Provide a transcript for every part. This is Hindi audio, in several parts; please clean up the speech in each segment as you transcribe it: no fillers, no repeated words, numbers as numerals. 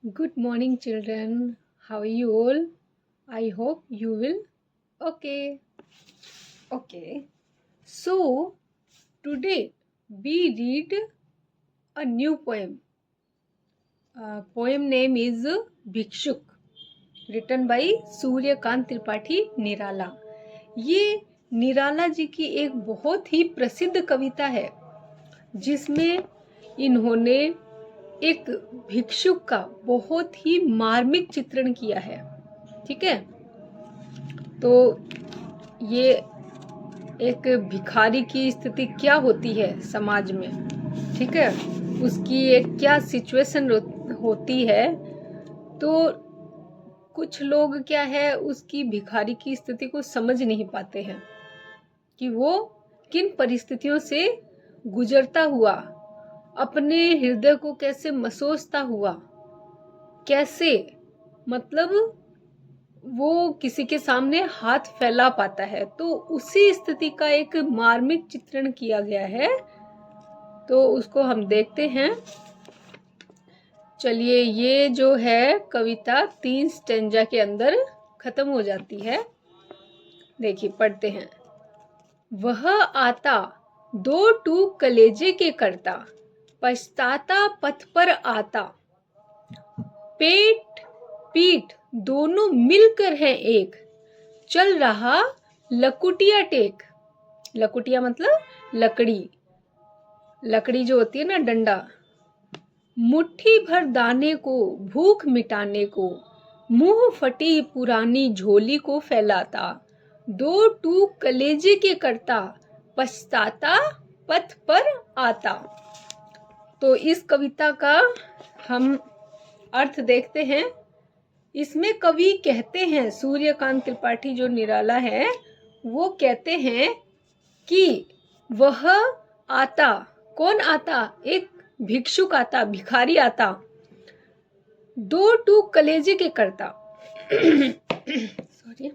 Good morning, children. How are you all? I hope you will. Okay. Okay. So, today we read a new poem. Poem name is Bhikshuk, written by Suryakant Tripathi Nirala. ये निराला जी की एक बहुत ही प्रसिद्ध कविता है जिसमें इन्होंने एक भिक्षुक का बहुत ही मार्मिक चित्रण किया है. ठीक है, तो ये एक भिखारी की स्थिति क्या होती है समाज में, ठीक है, उसकी एक क्या सिचुएशन होती है. तो कुछ लोग क्या है उसकी भिखारी की स्थिति को समझ नहीं पाते हैं कि वो किन परिस्थितियों से गुजरता हुआ अपने हृदय को कैसे मसोसता हुआ, कैसे मतलब वो किसी के सामने हाथ फैला पाता है. तो उसी स्थिति का एक मार्मिक चित्रण किया गया है, तो उसको हम देखते हैं. चलिए, ये जो है कविता 3 स्टेंजा के अंदर खत्म हो जाती है. देखिए, पढ़ते हैं. वह आता 2 टूक कलेजे के करता, पछताता पथ पर आता. पेट पीठ दोनों मिलकर है एक, चल रहा लकुटिया टेक. लकुटिया मतलब लकड़ी, लकड़ी जो होती है ना, डंडा. मुट्ठी भर दाने को भूख मिटाने को, मुंह फटी पुरानी झोली को फैलाता. 2 टूक कलेजे के करता, पछताता पथ पर आता. तो इस कविता का हम अर्थ देखते हैं. इसमें कवि कहते हैं, सूर्यकांत त्रिपाठी जो निराला है वो कहते हैं कि वह आता, कौन आता? एक भिक्षुक आता, भिखारी आता. 2 टूक कलेजे के करता सॉरी,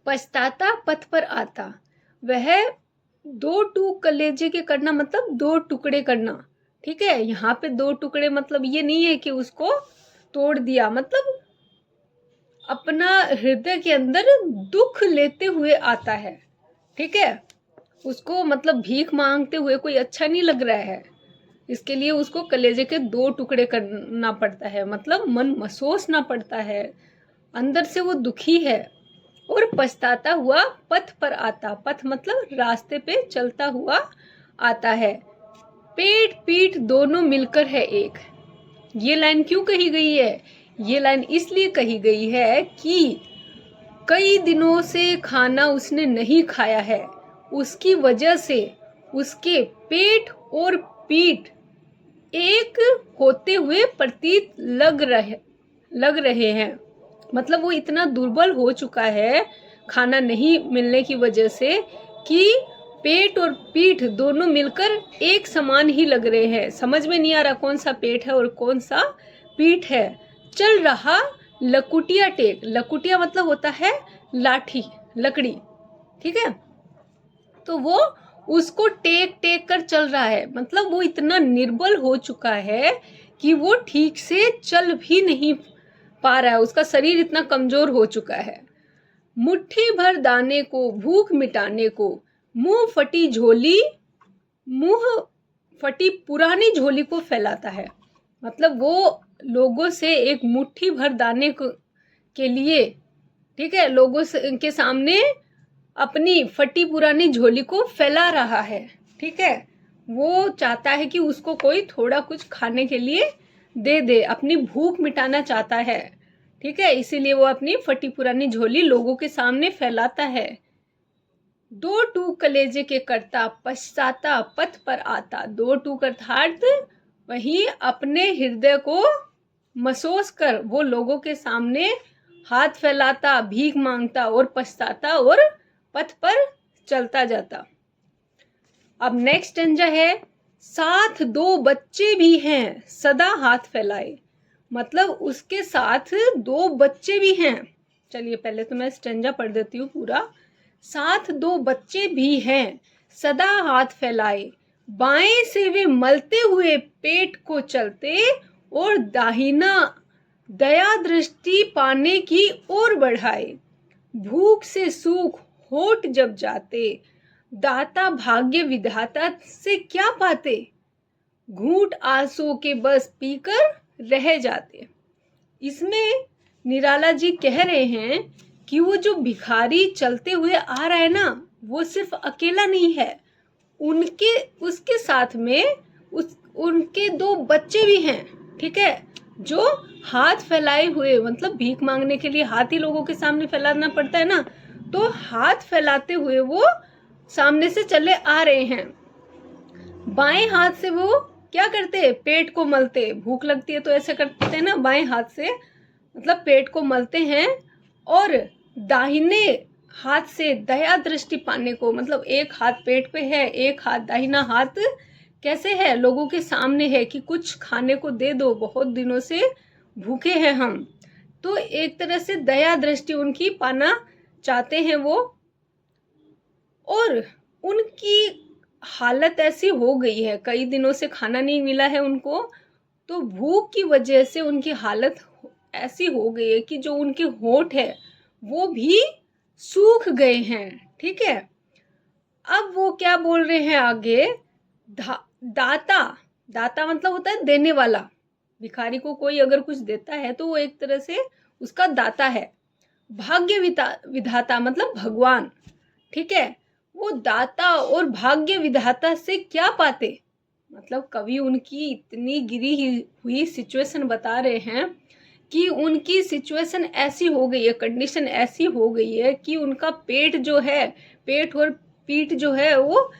पछताता पथ पर आता. वह 2 टूक कलेजे के करना मतलब 2 टुकड़े करना. ठीक है, यहाँ पे 2 टुकड़े मतलब ये नहीं है कि उसको तोड़ दिया, मतलब अपना हृदय के अंदर दुख लेते हुए आता है. ठीक है, उसको मतलब भीख मांगते हुए कोई अच्छा नहीं लग रहा है, इसके लिए उसको कलेजे के 2 टुकड़े करना पड़ता है, मतलब मन मसोसना पड़ता है, अंदर से वो दुखी है. और पछताता हुआ पथ पर आता, पथ मतलब रास्ते पे चलता हुआ आता है. पेट पीठ दोनों मिलकर है एक. ये लाइन क्यों कही गई है? ये लाइन इसलिए कही गई है कि कई दिनों से खाना उसने नहीं खाया है, उसकी वजह से उसके पेट और पीठ एक होते हुए प्रतीत लग रहे हैं. मतलब वो इतना दुर्बल हो चुका है खाना नहीं मिलने की वजह से कि पेट और पीठ दोनों मिलकर एक समान ही लग रहे हैं. समझ में नहीं आ रहा कौन सा पेट है और कौन सा पीठ है. चल रहा लकुटिया टेक. लकुटिया मतलब होता है लाठी, लकड़ी. ठीक है, तो वो उसको टेक टेक कर चल रहा है, मतलब वो इतना निर्बल हो चुका है कि वो ठीक से चल भी नहीं पा रहा है, उसका शरीर इतना कमजोर हो चुका है. मुट्ठी भर दाने को भूख मिटाने को, मुंह फटी पुरानी झोली को फैलाता है. मतलब वो लोगों से एक मुट्ठी भर दाने के लिए, ठीक है, लोगों के सामने अपनी फटी पुरानी झोली को फैला रहा है. ठीक है, वो चाहता है कि उसको कोई थोड़ा कुछ खाने के लिए दे दे, अपनी भूख मिटाना चाहता है. ठीक है, इसीलिए वो अपनी फटी पुरानी झोली लोगों के सामने फैलाता है. 2 टूक कलेजे के करता, पछताता पथ पर आता. 2 टूक अर्थात वही अपने हृदय को मसोस कर वो लोगों के सामने हाथ फैलाता, भीख मांगता और पछताता और पथ पर चलता जाता. अब नेक्स्ट स्टेंजा है. साथ 2 बच्चे भी हैं, सदा हाथ फैलाए. मतलब उसके साथ 2 बच्चे भी हैं. चलिए, पहले तो मैं स्टेंजा पढ़ देती हूँ पूरा. साथ 2 बच्चे भी हैं, सदा हाथ फैलाए. बाएं से वे मलते हुए पेट को चलते, और दाहिना दया दृष्टि पाने की ओर बढ़ाए। भूख से सूख होठ जब जाते, दाता भाग्य विधाता से क्या पाते, घूंट आंसू के बस पीकर रह जाते। इसमें निराला जी कह रहे हैं कि वो जो भिखारी चलते हुए आ रहा है ना, वो सिर्फ अकेला नहीं है, उनके उसके साथ में उनके दो बच्चे भी हैं, ठीक है, जो हाथ फैलाए हुए, मतलब भीख मांगने के लिए हाथ ही लोगों के सामने फैलाना पड़ता है ना, तो हाथ फैलाते हुए वो सामने से चले आ रहे हैं। बाएं हाथ से वो क्या करते, पेट को मलते, भूख लगती है तो ऐसे करते हैं ना, बाएं हाथ से मतलब पेट को मलते हैं, और दाहिने हाथ से दया दृष्टि पाने को, मतलब एक हाथ पेट पे है, एक हाथ दाहिना हाथ कैसे है, लोगों के सामने है कि कुछ खाने को दे दो, बहुत दिनों से भूखे हैं हम, तो एक तरह से दया दृष्टि उनकी पाना चाहते हैं वो। और उनकी हालत ऐसी हो गई है, कई दिनों से खाना नहीं मिला है उनको, तो भूख की वजह से उनकी हालत ऐसी हो गई है कि जो उनके होंठ है वो भी सूख गए हैं, ठीक है। अब वो क्या बोल रहे हैं आगे, दाता, दाता मतलब होता है देने वाला, भिखारी को कोई अगर कुछ देता है तो वो एक तरह से उसका दाता है। भाग्य विधाता मतलब भगवान, ठीक है, वो दाता और भाग्य विधाता से क्या पाते, मतलब कवि उनकी इतनी गिरी हुई सिचुएशन बता रहे हैं कि उनकी सिचुएशन ऐसी हो गई है, कंडीशन ऐसी हो गई है कि उनका पेट जो है, पेट और पीठ जो है वो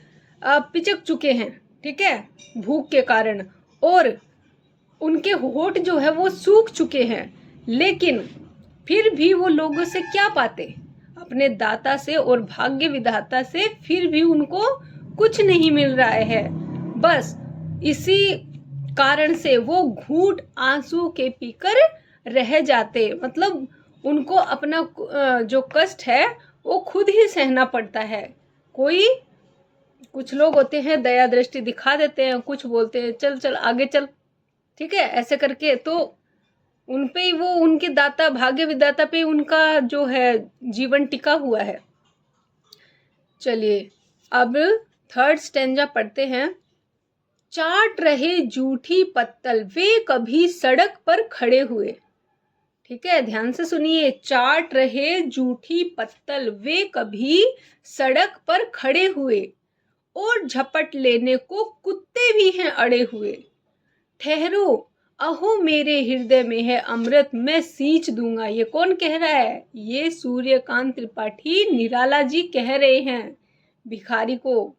पिचक चुके हैं, ठीक है, भूख के कारण, और उनके होठ जो है वो सूख चुके हैं, लेकिन फिर भी वो लोगों से क्या पाते, अपने दाता से और भाग्य विधाता से फिर भी उनको कुछ नहीं मिल रहा है। बस इसी कारण से वो घूंट आंसू के पीकर रह जाते, मतलब उनको अपना जो कष्ट है वो खुद ही सहना पड़ता है। कोई कुछ लोग होते हैं दया दृष्टि दिखा देते हैं, कुछ बोलते हैं चल चल आगे चल, ठीक है, ऐसे करके, तो उनपे ही वो उनके दाता भाग्य विधाता पे उनका जो है जीवन टिका हुआ है। चलिए अब थर्ड स्टेंजा पढ़ते हैं। चाट रहे जूठी पत्तल वे कभी सड़क पर खड़े हुए, ठीक है, ध्यान से सुनिए, चाट रहे जूठी पत्तल वे कभी सड़क पर खड़े हुए, और झपट लेने को कुत्ते भी हैं अड़े हुए। ठहरो अहो मेरे हृदय में है अमृत मैं सींच दूंगा। ये कौन कह रहा है, ये सूर्यकांत त्रिपाठी निराला जी कह रहे हैं भिखारी को।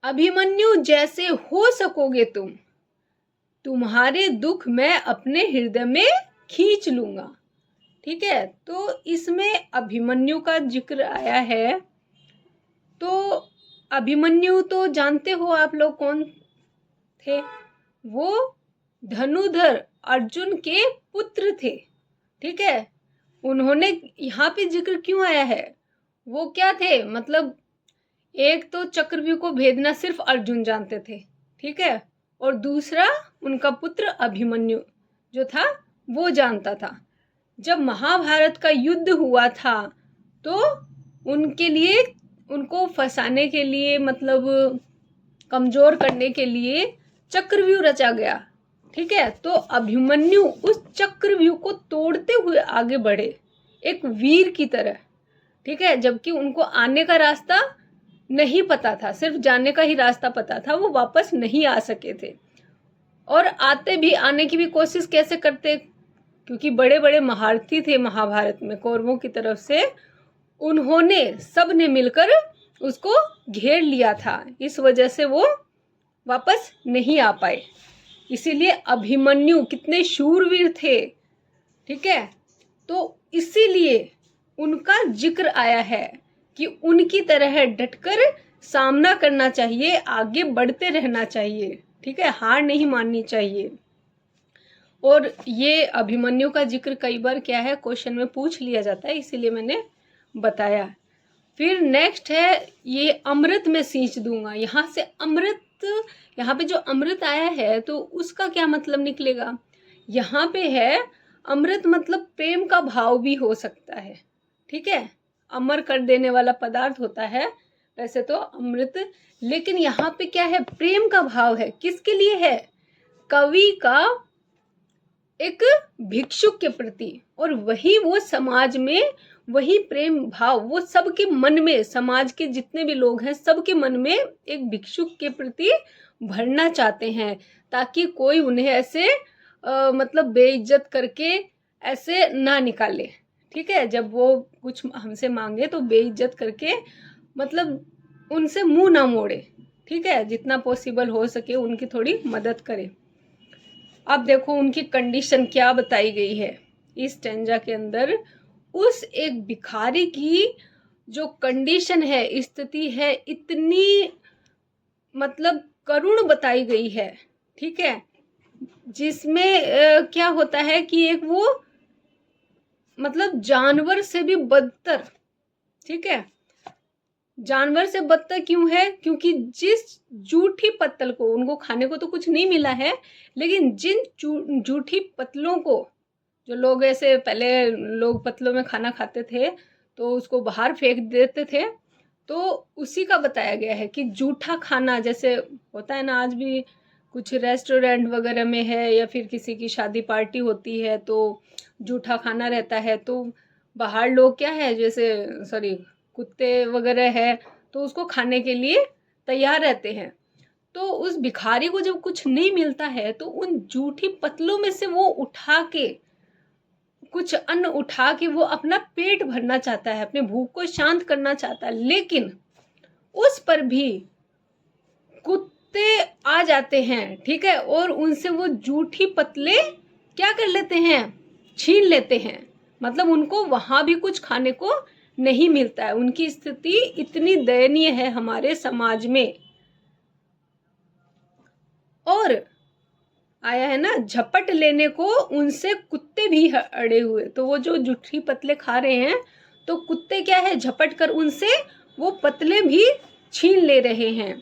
अभिमन्यु जैसे हो सकोगे तुम, तुम्हारे दुख मैं अपने हृदय में खींच लूंगा, ठीक है। तो इसमें अभिमन्यु का जिक्र आया है, तो अभिमन्यु तो जानते हो आप लोग कौन थे, वो धनुधर अर्जुन के पुत्र थे, ठीक है। उन्होंने यहाँ पे जिक्र क्यों आया है, वो क्या थे, मतलब एक तो चक्रव्यूह को भेदना सिर्फ अर्जुन जानते थे, ठीक है, और दूसरा उनका पुत्र अभिमन्यु जो था वो जानता था। जब महाभारत का युद्ध हुआ था तो उनके लिए, उनको फंसाने के लिए, मतलब कमजोर करने के लिए चक्रव्यूह रचा गया, ठीक है। तो अभिमन्यु उस चक्रव्यूह को तोड़ते हुए आगे बढ़े एक वीर की तरह, ठीक है, जबकि उनको आने का रास्ता नहीं पता था, सिर्फ जाने का ही रास्ता पता था, वो वापस नहीं आ सके थे। और आते भी, आने की भी कोशिश कैसे करते, क्योंकि बड़े बड़े महारथी थे महाभारत में कौरवों की तरफ से, उन्होंने सब ने मिलकर उसको घेर लिया था, इस वजह से वो वापस नहीं आ पाए। इसीलिए अभिमन्यु कितने शूरवीर थे, ठीक है, तो इसीलिए उनका जिक्र आया है कि उनकी तरह डटकर सामना करना चाहिए, आगे बढ़ते रहना चाहिए, ठीक है, हार नहीं माननी चाहिए। और ये अभिमन्यु का जिक्र कई बार क्या है क्वेश्चन में पूछ लिया जाता है, इसीलिए मैंने बताया। फिर नेक्स्ट है ये अमृत में सींच दूंगा, यहाँ से अमृत यहाँ पे जो अमृत आया है तो उसका क्या मतलब निकलेगा? यहाँ पे है अमृत मतलब प्रेम का भाव भी हो सकता है, ठीक है, अमर कर देने वाला पदार्थ होता है वैसे तो अमृत, लेकिन यहाँ पे क्या है, प्रेम का भाव है। किसके लिए है? कवि का एक भिक्षुक के प्रति, और वही वो समाज में वही प्रेम भाव वो सबके मन में, समाज के जितने भी लोग हैं सबके मन में एक भिक्षुक के प्रति भरना चाहते हैं, ताकि कोई उन्हें ऐसे मतलब बेइज्जत करके ऐसे ना निकाले, ठीक है। जब वो कुछ हमसे मांगे तो बेइज्जत करके मतलब उनसे मुंह ना मोड़े, ठीक है, जितना पॉसिबल हो सके उनकी थोड़ी मदद करें। अब देखो उनकी कंडीशन क्या बताई गई है इस स्टैंजा के अंदर। उस एक भिखारी की जो कंडीशन है, स्थिति है, इतनी मतलब करुण बताई गई है, ठीक है, जिसमें क्या होता है कि एक वो मतलब जानवर से भी बदतर, ठीक है, जानवर से बदतर क्यों है? क्योंकि जिस जूठी पत्तल को, उनको खाने को तो कुछ नहीं मिला है, लेकिन जिन जूठी पत्तलों को, जो लोग ऐसे पहले लोग पत्तलों में खाना खाते थे तो उसको बाहर फेंक देते थे, तो उसी का बताया गया है कि जूठा खाना जैसे होता है ना, आज भी कुछ रेस्टोरेंट वगैरह में है या फिर किसी की शादी पार्टी होती है तो जूठा खाना रहता है, तो बाहर लोग क्या है, जैसे सॉरी कुत्ते वगैरह है तो उसको खाने के लिए तैयार रहते हैं। तो उस भिखारी को जब कुछ नहीं मिलता है तो उन जूठी पत्तलों में से वो उठा के, कुछ अन्न उठा के वो अपना पेट भरना चाहता है, अपने भूख को शांत करना चाहता है, लेकिन उस पर भी कुत्ते आ जाते हैं, ठीक है, और उनसे वो जूठी पत्तले क्या कर लेते हैं, छीन लेते हैं। मतलब उनको वहां भी कुछ खाने को नहीं मिलता है। उनकी स्थिति इतनी दयनीय है हमारे समाज में। और आया है ना, झपट लेने को उनसे कुत्ते भी अड़े हुए, तो वो जो जूठी पत्तले खा रहे हैं तो कुत्ते क्या है, झपट कर उनसे वो पत्तले भी छीन ले रहे हैं।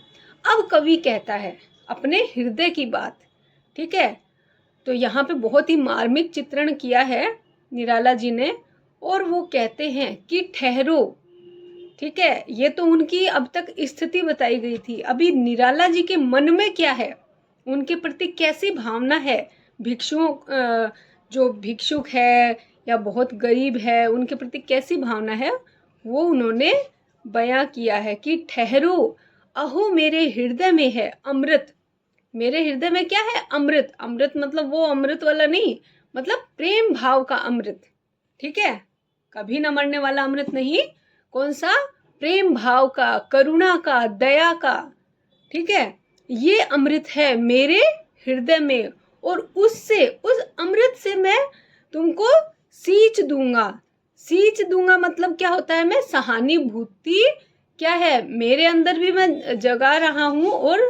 अब कवि कहता है अपने हृदय की बात, ठीक है, तो यहाँ पे बहुत ही मार्मिक चित्रण किया है निराला जी ने, और वो कहते हैं कि ठहरो, ठीक है, ये तो उनकी अब तक स्थिति बताई गई थी। अभी निराला जी के मन में क्या है, उनके प्रति कैसी भावना है, भिक्षुक जो भिक्षुक है या बहुत गरीब है उनके प्रति कैसी भावना है, वो उन्होंने बयां किया है कि ठहरो, अहो मेरे हृदय में है अमृत। मेरे हृदय में क्या है, अमृत। अमृत मतलब वो अमृत वाला नहीं, मतलब प्रेम भाव का अमृत, ठीक है, कभी न मरने वाला अमृत नहीं, कौन सा, प्रेम भाव का, करुणा का, दया का, ठीक है, ये अमृत है मेरे हृदय में, और उससे, उस अमृत से मैं तुमको सींच दूंगा। सींच दूंगा मतलब क्या होता है, मैं सहानुभूति क्या है मेरे अंदर भी मैं जगा रहा हूं, और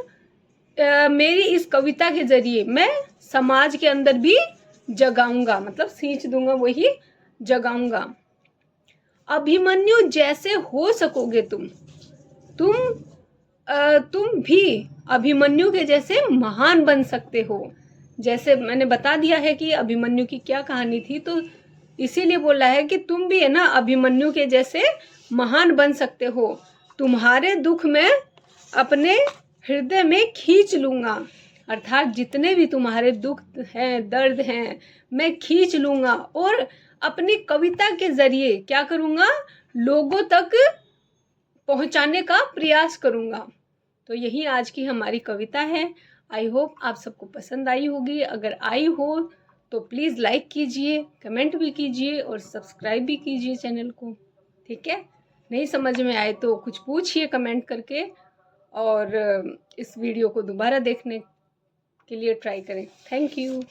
मेरी इस कविता के जरिए मैं समाज के अंदर भी जगाऊंगा, मतलब सींच दूंगा वही जगाऊंगा। अभिमन्यु जैसे हो सकोगे तुम भी अभिमन्यु के जैसे महान बन सकते हो। जैसे मैंने बता दिया है कि अभिमन्यु की क्या कहानी थी, तो इसीलिए बोला है कि तुम भी है ना अभिमन्यु के जैसे महान बन सकते हो। तुम्हारे दुख में अपने हृदय में खींच लूंगा, अर्थात जितने भी तुम्हारे दुख हैं, दर्द हैं, मैं खींच लूंगा, और अपनी कविता के जरिए क्या करूंगा, लोगों तक पहुंचाने का प्रयास करूंगा। तो यही आज की हमारी कविता है। आई होप आप सबको पसंद आई होगी। अगर आई हो तो प्लीज़ लाइक कीजिए, कमेंट भी कीजिए और सब्सक्राइब भी कीजिए चैनल को, ठीक है। नहीं समझ में आए तो कुछ पूछिए कमेंट करके, और इस वीडियो को दोबारा देखने के लिए ट्राई करें। Thank you.